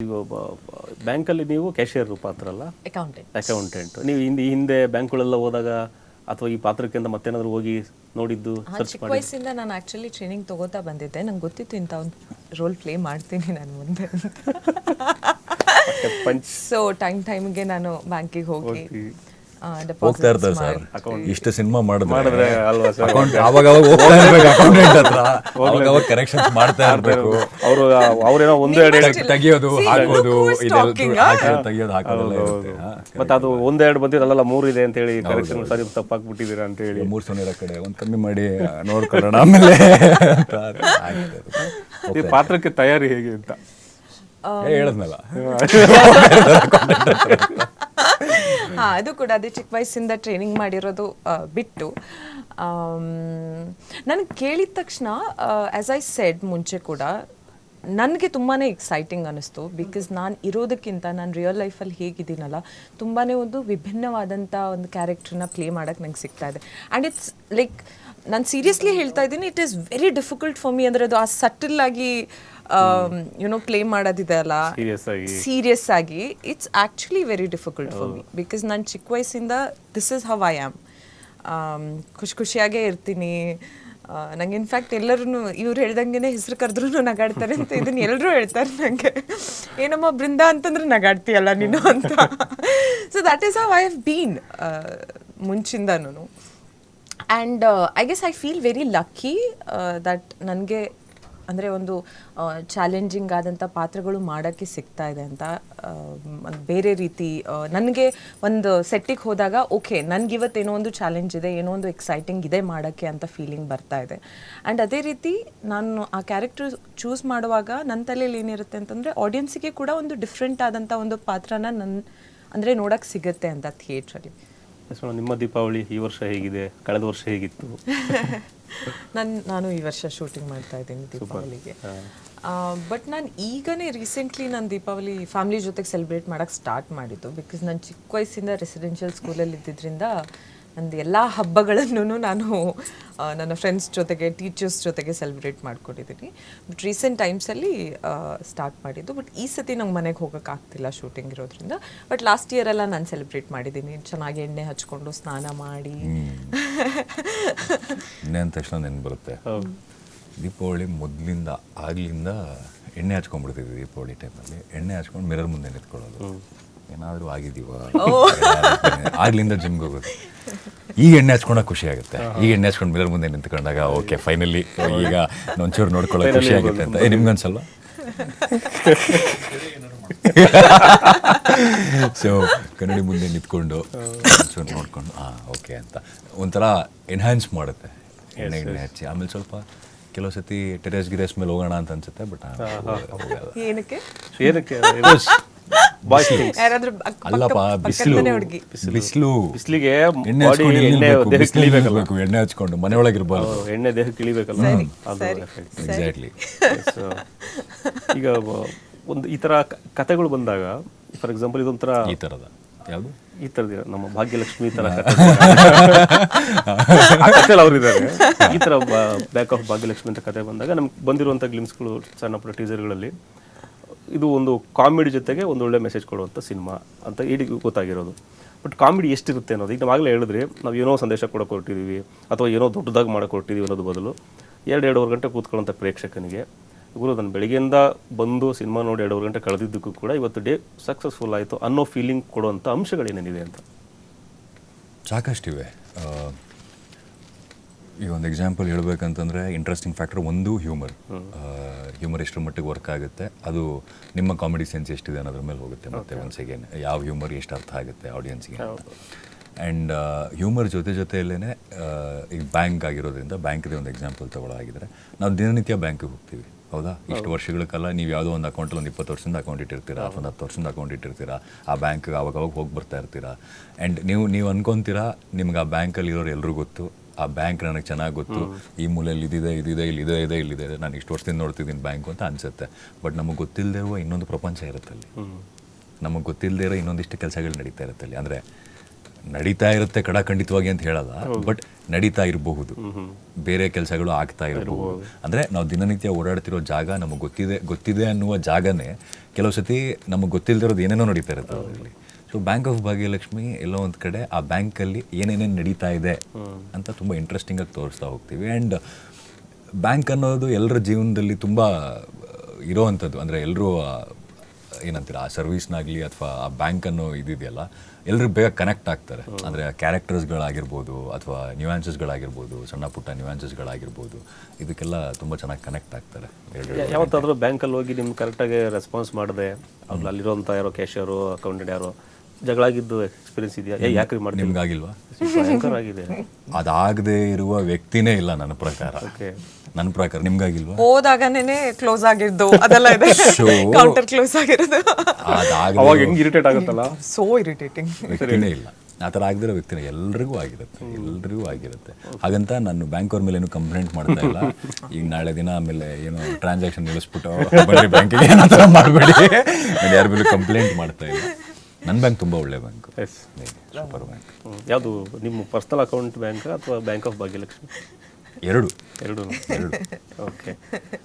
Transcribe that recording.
ಈಗ ಬ್ಯಾಂಕಲ್ಲಿ ನೀವು ಕ್ಯಾಶಿಯರ್ ಪಾತ್ರ ಅಲ್ಲ, ಅಕೌಂಟೆಂಟ್. ನೀವು ಹಿಂದೆ ಬ್ಯಾಂಕ್ಗಳೆಲ್ಲ ಹೋದಾಗ ಅಥವಾ ಈ ಪಾತ್ರಕ್ಕಿಂತ ಮತ್ತೇನಾದ್ರು ಹೋಗಿ ನೋಡಿದ್ದು ಸರ್ಚ್ ಚಿಕ್ಕ ವಯಸ್ಸಿಂದ ನಾನು ಆ್ಯಕ್ಚುಲಿ ಟ್ರೈನಿಂಗ್ ತಗೋತಾ ಬಂದಿದ್ದೆ. ನಂಗೆ ಗೊತ್ತಿತ್ತು ಇಂಥ ಒಂದು ರೋಲ್ ಪ್ಲೇ ಮಾಡ್ತೀನಿ ನಾನು ಮುಂದೆ. ಸೊ ಟೈಮ್ಗೆ ನಾನು ಬ್ಯಾಂಕಿಗೆ ಹೋಗಿ ಹೋಗ್ತಾ ಇರ್ತಾರೆ ಸರ್. ಇಷ್ಟು ಸಿನಿಮಾ ಮಾಡಿದ್ರೆ ಅಲ್ವಾ ಸರ್, ಅವಾಗ ಹೋಗ್ತಾ ಇರ್ಬೇಕು ಅಕೌಂಟೆಂಟ್ ಹತ್ರ, ಅವಾಗ ಕರೆಕ್ಷನ್ಸ್ ಮಾಡ್ತಾ ಇರ್ಬೇಕು. ಅವರು ಅವರೇನೋ ಒಂದೇ ತೆಗಿಯೋದು ಹಾಕೋದು ತೆಗಿಯೋದು ಹಾಕೋದೆಲ್ಲ ಇರುತ್ತೆ. ಮತ್ತೆ ಅದು ಒಂದೆರಡು ಬಂದಿರಲ್ಲ, ಮೂರು ಇದೆ ಅಂತ ಹೇಳಿ ಕರೆಕ್ಷನ್ ಸರಿ ತಪ್ಪಾಗ್ಬಿಟ್ಟಿದ್ದೀರಾ ಅಂತ ಹೇಳಿ 3 ಸೊನ್ನೆ ಕಡೆ ಒಂದು ಕಮ್ಮಿ ಮಾಡಿ ನೋಡ್ಕೊಳ್ಳೋಣ ಆಮೇಲೆ. ಈ ಪಾತ್ರಕ್ಕೆ ತಯಾರಿ ಹೇಗೆ ಅಂತ ಹೇಳದ್ನಲ್ಲ. ಅದು ಕೂಡ ಅದೇ ಚಿಕ್ಕ ವಯಸ್ಸಿಂದ ಟ್ರೈನಿಂಗ್ ಮಾಡಿರೋದು ಬಿಟ್ಟು ನನಗೆ ಕೇಳಿದ ತಕ್ಷಣ ಆ್ಯಸ್ ಐ ಸೆಡ್ ಮುಂಚೆ ಕೂಡ ನನಗೆ ತುಂಬಾ ಎಕ್ಸೈಟಿಂಗ್ ಅನ್ನಿಸ್ತು. ಬಿಕಾಸ್ ನಾನು ಇರೋದಕ್ಕಿಂತ ನಾನು ರಿಯಲ್ ಲೈಫಲ್ಲಿ ಹೇಗಿದ್ದೀನಲ್ಲ, ತುಂಬಾ ಒಂದು ವಿಭಿನ್ನವಾದಂಥ ಒಂದು ಕ್ಯಾರೆಕ್ಟರ್ನ ಪ್ಲೇ ಮಾಡೋಕ್ಕೆ ನಂಗೆ ಸಿಗ್ತಾ ಇದೆ. ಆ್ಯಂಡ್ ಇಟ್ಸ್ ಲೈಕ್ ನಾನು ಸೀರಿಯಸ್ಲಿ ಹೇಳ್ತಾ ಇದ್ದೀನಿ, it is very difficult for ಮಿ. ಅಂದರೆ ಅದು ಆ ಸಟಲ್ ಆಗಿ ಯುನೋ ಪ್ಲೇ ಮಾಡೋದಿದೆ ಅಲ್ಲ, ಸೀರಿಯಸ್ ಆಗಿ, it's actually very difficult for me. Because ನಾನು ಚಿಕ್ಕ ವಯಸ್ಸಿಂದ this is how I am. ಖುಷಿಯಾಗೇ ಇರ್ತೀನಿ. ನಂಗೆ ಇನ್ಫ್ಯಾಕ್ಟ್ ಎಲ್ಲರೂ ಇವ್ರು ಹೇಳ್ದಂಗೆ ಹೆಸರು ಕರೆದ್ರೂ ನಗಾಡ್ತಾರೆ ಅಂತ ಇದನ್ನು ಎಲ್ಲರೂ ಹೇಳ್ತಾರೆ ನನಗೆ. ಏನಮ್ಮ ಬೃಂದ ಅಂತಂದ್ರೆ ನಗಾಡ್ತೀಯಲ್ಲ ನೀನು ಅಂತ. So that is how I have been ಮುಂಚಿಂದನೂ. And I guess I feel very lucky that ನನಗೆ ಅಂದರೆ ಒಂದು ಚಾಲೆಂಜಿಂಗ್ ಆದಂಥ ಪಾತ್ರಗಳು ಮಾಡೋಕ್ಕೆ ಸಿಗ್ತಾ ಇದೆ ಅಂತ. ಬೇರೆ ರೀತಿ ನನಗೆ ಒಂದು ಸೆಟ್ಟಿಗೆ ಹೋದಾಗ ಓಕೆ, ನನಗಿವತ್ತೇನೋ ಒಂದು ಚಾಲೆಂಜ್ ಇದೆ, ಏನೋ ಒಂದು ಎಕ್ಸೈಟಿಂಗ್ ಇದೆ ಮಾಡೋಕ್ಕೆ ಅಂತ ಫೀಲಿಂಗ್ ಬರ್ತಾ ಇದೆ. ಆ್ಯಂಡ್ ಅದೇ ರೀತಿ ನಾನು ಆ ಕ್ಯಾರೆಕ್ಟರ್ ಚೂಸ್ ಮಾಡುವಾಗ ನನ್ನ ತಲೆಯಲ್ಲಿ ಏನಿರುತ್ತೆ ಅಂತಂದರೆ ಆಡಿಯನ್ಸಿಗೆ ಕೂಡ ಒಂದು ಡಿಫ್ರೆಂಟ್ ಆದಂಥ ಒಂದು ಪಾತ್ರನ ಅಂದರೆ ನೋಡೋಕ್ಕೆ ಸಿಗುತ್ತೆ ಅಂತ ಥಿಯೇಟ್ರಲ್ಲಿ. ನಿಮ್ಮ ದೀಪಾವಳಿ ಈ ವರ್ಷ ಹೇಗಿದೆ, ಕಳೆದ ವರ್ಷ ಹೇಗಿತ್ತು? ನಾನು ಈ ವರ್ಷ ಶೂಟಿಂಗ್ ಮಾಡ್ತಾ ಇದ್ದೀನಿ ದೀಪಾವಳಿಗೆ. ಬಟ್ ನಾನು ಈಗನೇ ರೀಸೆಂಟ್ಲಿ ನಾನು ದೀಪಾವಳಿ ಫ್ಯಾಮಿಲಿ ಜೊತೆಗೆ ಸೆಲೆಬ್ರೇಟ್ ಮಾಡೋಕ್ಕೆ ಸ್ಟಾರ್ಟ್ ಮಾಡಿದ್ದು. ಬಿಕಾಸ್ ನಾನು ಚಿಕ್ಕ ವಯಸ್ಸಿಂದ ರೆಸಿಡೆನ್ಷಿಯಲ್ ಸ್ಕೂಲಲ್ಲಿ ಇದ್ದಿದ್ದರಿಂದ ನಂದು ಎಲ್ಲ ಹಬ್ಬಗಳನ್ನು ನಾನು ನನ್ನ ಫ್ರೆಂಡ್ಸ್ ಜೊತೆಗೆ, ಟೀಚರ್ಸ್ ಜೊತೆಗೆ ಸೆಲೆಬ್ರೇಟ್ ಮಾಡ್ಕೊಂಡಿದ್ದೀನಿ. ಬಟ್ ರೀಸೆಂಟ್ ಟೈಮ್ಸಲ್ಲಿ ಸ್ಟಾರ್ಟ್ ಮಾಡಿದ್ದು. ಬಟ್ ಈ ಸತಿ ನಂಗೆ ಮನೆಗೆ ಹೋಗೋಕ್ಕಾಗ್ತಿಲ್ಲ ಶೂಟಿಂಗ್ ಇರೋದ್ರಿಂದ. ಬಟ್ ಲಾಸ್ಟ್ ಇಯರೆಲ್ಲ ನಾನು ಸೆಲೆಬ್ರೇಟ್ ಮಾಡಿದ್ದೀನಿ, ಚೆನ್ನಾಗಿ ಎಣ್ಣೆ ಹಚ್ಕೊಂಡು ಸ್ನಾನ ಮಾಡಿ. ಎಣ್ಣೆ ಅಂದ ತಕ್ಷಣ ನೆನ್ಪು ಬರುತ್ತೆ. ದೀಪಾವಳಿ ಮೊದಲಿಂದ ಆಗ್ಲಿಂದ ಎಣ್ಣೆ ಹಚ್ಕೊಂಡ್ಬಿಡ್ತಿದ್ವಿ. ದೀಪಾವಳಿ ಟೈಮಲ್ಲಿ ಎಣ್ಣೆ ಹಚ್ಕೊಂಡು ಮಿರರ್ ಮುಂದೆ ನಿಂತ್ಕೊಳ್ಳೋದು, ಏನಾದರೂ ಆಗಿದ್ದೀವ ಆಗ್ಲಿಂದ ಜಿಮ್ಗೆ ಹೋಗೋದು. ಈಗ ಎಣ್ಣೆ ಹಚ್ಕೊಂಡಾಗ ಖುಷಿ ಆಗುತ್ತೆ. ಈಗ ಎಣ್ಣೆ ಹಚ್ಕೊಂಡು ಮಿರರ್ ಮುಂದೆ ನಿಂತ್ಕೊಂಡಾಗ ಓಕೆ ಫೈನಲಿ ಈಗ ಒಂಚೂರು ನೋಡ್ಕೊಳ್ಳೋಕೆ ಖುಷಿ ಆಗುತ್ತೆ ಅಂತ. ನಿಮ್ಗನ್ಸಲ್ವಾ? ಸೊ ಕನ್ನಡಿ ಮುಂದೆ ನಿಂತ್ಕೊಂಡು ಒಂಚೂರು ನೋಡ್ಕೊಂಡು ಓಕೆ ಅಂತ ಒಂಥರ ಎನ್ಹ್ಯಾನ್ಸ್ ಮಾಡುತ್ತೆ ಎಣ್ಣೆ ಹಚ್ಚಿ. ಆಮೇಲೆ ಸ್ವಲ್ಪ ಕೆಲವು ಸತಿ ಟೆರೇಸ್ ಮೇಲೆ ಹೋಗೋಣ ಅಂತ ಅನ್ಸುತ್ತೆ. ಬಟ್ ಏನಕ್ಕೆ ಅಲ್ಲಪ್ಪ, ಬಿಸಿಲಿಗೆ ಎಣ್ಣೆ ಹಚ್ಕೊಂಡು ಮನೆಯೊಳಗಿರ್ಬಾರ್ದು, ಎಣ್ಣೆ ದೇಹಕ್ಕೆ ಇಳಿಬೇಕಲ್ಲ. ಎಕ್ಸಾಕ್ಟ್ಲಿ. ಈಗ ಒಂದು ಈ ಥರ ಕಥೆಗಳು ಬಂದಾಗ, ಫಾರ್ ಎಕ್ಸಾಂಪಲ್ ಇದೊಂಥರ ಈ ಥರದ ಯಾವುದು ಈ ಥರದ ನಮ್ಮ ಭಾಗ್ಯಲಕ್ಷ್ಮಿ ಥರ ಕಥೆಯಲ್ಲಿ ಅವರಿದ್ದಾರೆ. ಈ ಥರ ಬ್ಯಾಕ್ ಆಫ್ ಭಾಗ್ಯಲಕ್ಷ್ಮಿ ಅಂತ ಕತೆ ಬಂದಾಗ ನಮ್ಗೆ ಬಂದಿರುವಂಥ ಗ್ಲಿಮ್ಸ್ಗಳು, ಸಣ್ಣ ಪುಟ್ಟ ಟೀಸರ್ಗಳಲ್ಲಿ ಇದು ಒಂದು ಕಾಮಿಡಿ ಜೊತೆಗೆ ಒಂದು ಒಳ್ಳೆ ಮೆಸೇಜ್ ಕೊಡುವಂಥ ಸಿನಿಮಾ ಅಂತ ಇಡೀ ಗೊತ್ತಾಗಿರೋದು. ಬಟ್ ಕಾಮಿಡಿ ಎಷ್ಟಿರುತ್ತೆ ಅನ್ನೋದು ಈಗ ನಾವಾಗಲೇ ಹೇಳಿದ್ರೆ, ನಾವು ಏನೋ ಸಂದೇಶ ಕೊಡೋಕೆ ಹೊರಟಿದ್ದೀವಿ ಅಥವಾ ಏನೋ ದೊಡ್ಡದಾಗಿ ಮಾಡೋಕೆ ಹೊರಟಿದ್ದೀವಿ ಅನ್ನೋದು ಬದಲು 2-2.5 ಗಂಟೆ ಕೂತ್ಕೊಳ್ಳೋಂಥ ಪ್ರೇಕ್ಷಕನಿಗೆ, ಗುರು ನಾನು ಬೆಳಗ್ಗೆಯಿಂದ ಬಂದು ಸಿನಿಮಾ ನೋಡಿ 2.5 ಗಂಟೆ ಕಳೆದಿದ್ದಕ್ಕೂ ಕೂಡ ಇವತ್ತು ಡೇ ಸಕ್ಸಸ್ಫುಲ್ ಆಯಿತು ಅನ್ನೋ ಫೀಲಿಂಗ್ ಕೊಡುವಂಥ ಅಂಶಗಳೇನೇನಿದೆ ಅಂತ ಸಾಕಷ್ಟಿವೆ. ಈಗ ಒಂದು ಎಕ್ಸಾಂಪಲ್ ಹೇಳ್ಬೇಕಂತಂದರೆ ಇಂಟ್ರೆಸ್ಟಿಂಗ್ ಫ್ಯಾಕ್ಟರ್ ಒಂದು ಹ್ಯೂಮರ್ ಎಷ್ಟರ ಮಟ್ಟಿಗೆ ವರ್ಕ್ ಆಗುತ್ತೆ, ಅದು ನಿಮ್ಮ ಕಾಮಿಡಿ ಸೆನ್ಸ್ ಎಷ್ಟಿದೆ ಅನ್ನೋದ್ರ ಮೇಲೆ ಹೋಗುತ್ತೆ. ಮತ್ತು ಒನ್ಸ್ ಅಗೇನ್ ಯಾವ ಹ್ಯೂಮರ್ ಎಷ್ಟು ಅರ್ಥ ಆಗುತ್ತೆ ಆಡಿಯನ್ಸ್ಗೆ ಅಂತ. ಆ್ಯಂಡ್ ಹ್ಯೂಮರ್ ಜೊತೆಯಲ್ಲೇ ಈಗ ಬ್ಯಾಂಕ್ ಆಗಿರೋದ್ರಿಂದ ಬ್ಯಾಂಕ್ದೇ ಒಂದು ಎಕ್ಸಾಂಪಲ್ ತೊಗೊಳಾಗಿದ್ರೆ, ನಾವು ದಿನನಿತ್ಯ ಬ್ಯಾಂಕಿಗೆ ಹೋಗ್ತೀವಿ ಹೌದಾ. ಇಷ್ಟು ವರ್ಷಗಳಕ್ಕೆಲ್ಲ ನೀವು ಯಾವುದೋ ಒಂದು ಅಕೌಂಟಲ್ಲಿ ಒಂದು 20 ವರ್ಷದಿಂದ ಅಕೌಂಟ್ ಇಟ್ಟಿರ್ತೀರಾ, ಒಂದು 10 ವರ್ಷದಿಂದ ಅಕೌಂಟ್ ಇಟ್ಟಿರ್ತೀರಾ. ಆ ಬ್ಯಾಂಕ್ಗೆ ಅವಾಗವಾಗ ಹೋಗಿ ಬರ್ತಾ ಇರ್ತೀರಾ. ಆ್ಯಂಡ್ ನೀವು ಅನ್ಕೊತೀರಾ ನಿಮ್ಗೆ ಆ ಬ್ಯಾಂಕಲ್ಲಿ ಇರೋರು ಎಲ್ಲರೂ ಗೊತ್ತು, ಆ ಬ್ಯಾಂಕ್ ನನಗೆ ಚೆನ್ನಾಗಿ ಗೊತ್ತು, ಈ ಮೂಲೆಯಲ್ಲಿ ಇಲ್ಲಿದೆ, ನಾನು ಇಷ್ಟು ವರ್ಷದಿಂದ ನೋಡ್ತಿದ್ದೀನಿ ಬ್ಯಾಂಕು ಅಂತ ಅನಿಸುತ್ತೆ. ಬಟ್ ನಮಗೆ ಗೊತ್ತಿಲ್ಲದೆ ಇರುವ ಇನ್ನೊಂದು ಪ್ರಪಂಚ ಇರುತ್ತಲ್ಲಿ, ನಮಗೆ ಗೊತ್ತಿಲ್ಲದೆ ಇರೋ ಇನ್ನೊಂದಿಷ್ಟು ಕೆಲಸಗಳು ನಡೀತಾ ಇರುತ್ತಲ್ಲಿ. ಅಂದರೆ ನಡೀತಾ ಇರುತ್ತೆ ಖಂಡಿತವಾಗಿ ಅಂತ ಹೇಳಲ್ಲ, ಬಟ್ ನಡೀತಾ ಇರಬಹುದು, ಬೇರೆ ಕೆಲಸಗಳು ಆಗ್ತಾ ಇರಬಹುದು. ಅಂದರೆ ನಾವು ದಿನನಿತ್ಯ ಓಡಾಡ್ತಿರೋ ಜಾಗ ನಮಗೆ ಗೊತ್ತಿದೆ ಅನ್ನುವ ಜಾಗನೇ ಕೆಲವು ಸತಿ ನಮಗೆ ಗೊತ್ತಿಲ್ಲದಿರೋದು ಏನೇನೋ ನಡೀತಾ ಇರುತ್ತೆ ಅದರಲ್ಲಿ. ಸೊ ಬ್ಯಾಂಕ್ ಆಫ್ ಭಾಗ್ಯಲಕ್ಷ್ಮಿ ಎಲ್ಲೋ ಒಂದು ಕಡೆ ಆ ಬ್ಯಾಂಕಲ್ಲಿ ಏನೇನೇನು ನಡೀತಾ ಇದೆ ಅಂತ ತುಂಬ ಇಂಟ್ರೆಸ್ಟಿಂಗಾಗಿ ತೋರಿಸ್ತಾ ಹೋಗ್ತೀವಿ. ಆ್ಯಂಡ್ ಬ್ಯಾಂಕ್ ಅನ್ನೋದು ಎಲ್ಲರ ಜೀವನದಲ್ಲಿ ತುಂಬ ಇರೋವಂಥದ್ದು. ಅಂದರೆ ಎಲ್ಲರೂ ಏನಂತೀರ, ಆ ಸರ್ವಿಸ್ನಾಗಲಿ ಅಥವಾ ಆ ಬ್ಯಾಂಕ್ ಅನ್ನೋ ಇದೆಯಲ್ಲ, ಎಲ್ಲರೂ ಬೇಗ ಕನೆಕ್ಟ್ ಆಗ್ತಾರೆ. ಅಂದರೆ ಕ್ಯಾರೆಕ್ಟರ್ಸ್ಗಳಾಗಿರ್ಬೋದು ಅಥವಾ ನ್ಯೂಯಾನ್ಸಸ್ಗಳಾಗಿರ್ಬೋದು, ಸಣ್ಣ ಪುಟ್ಟ ನ್ಯೂಯಾನ್ಸಸ್ಗಳಾಗಿರ್ಬೋದು, ಇದಕ್ಕೆಲ್ಲ ತುಂಬ ಚೆನ್ನಾಗಿ ಕನೆಕ್ಟ್ ಆಗ್ತಾರೆ. ಯಾವತ್ತಾದರೂ ಬ್ಯಾಂಕಲ್ಲಿ ಹೋಗಿ ನಿಮ್ಗೆ ಕರೆಕ್ಟಾಗಿ ರೆಸ್ಪಾನ್ಸ್ ಮಾಡಿದೆ ಅಲ್ಲಿರೋಂಥ ಯಾರೋ ಕ್ಯಾಶಿಯರು ಅಕೌಂಟೆಂಟ್ ಯಾರೋ ಜಗಳ ಆಗಿದ್ದು ಎಕ್ಸ್ಪೀರಿಯನ್ಸ್ ಇದೆಯಾ? ಯಾಕ್ರಿ ಮಾಡಿ ನಿಮ್ಗಾಗಿಲ್ವಾ? ಭಯಂಕರ ಆಗಿದೆ. ಅದಾಗದೇ ಇರುವ ವ್ಯಕ್ತಿನೇ ಇಲ್ಲ ನನ್ನ ಪ್ರಕಾರ. ನನ್ನ ಪ್ರಕಾರ ನಿಮ್ಗಾಗಿಲ್ವಾ? ಹೋದಾಗನೇ ಕ್ಲೋಸ್ ಆಗಿದ್ದು ಅದೆಲ್ಲ ಇದೆ, ಕೌಂಟರ್ ಕ್ಲೋಸ್ ಆಗಿರೋದು. ಅವಾಗ ಹೆಂಗ್ ಇರಿಟೇಟ್ ಆಗುತ್ತಲ್ಲ, ಸೋ ಇರಿಟೇಟಿಂಗ್. ವ್ಯಕ್ತಿನೇ ಇಲ್ಲ, ಆ ಥರ ಆಗದಿರೋ ವ್ಯಕ್ತಿನೇ ಎಲ್ರಿಗೂ ಆಗಿರುತ್ತೆ. ಹಾಗಂತ ನಾನು ಬ್ಯಾಂಕ್ ಅವ್ರ ಮೇಲೆ ಏನು ಕಂಪ್ಲೇಂಟ್ ಮಾಡ್ತಾ ಇಲ್ಲ. ಈಗ ನಾಳೆ ದಿನ ಆಮೇಲೆ ಏನೋ ಟ್ರಾನ್ಸಾಕ್ಷನ್ ನಿಲ್ಲಿಸ್ಬಿಟ್ಟು ಬನ್ನಿ ಬ್ಯಾಂಕಿಗೆ ಏನೋ ಥರ ಮಾಡಬೇಡಿ, ನಾನು ಯಾರ ಮೇಲೂ ಕಂಪ್ಲೇಂಟ್ ಮಾಡ್ತಾ ಇಲ್ಲ. ನನ್ನ ಬ್ಯಾಂಕ್ ತುಂಬ ಒಳ್ಳೆ ಬ್ಯಾಂಕ್, ಸೂಪರ್ ಬ್ಯಾಂಕ್. ಯಾವುದು ನಿಮ್ಮ ಪರ್ಸನಲ್ ಅಕೌಂಟ್ ಬ್ಯಾಂಕ್ ಅಥವಾ ಬ್ಯಾಂಕ್ ಆಫ್ ಭಾಗ್ಯಲಕ್ಷ್ಮಿ? ಎರಡು. ಓಕೆ.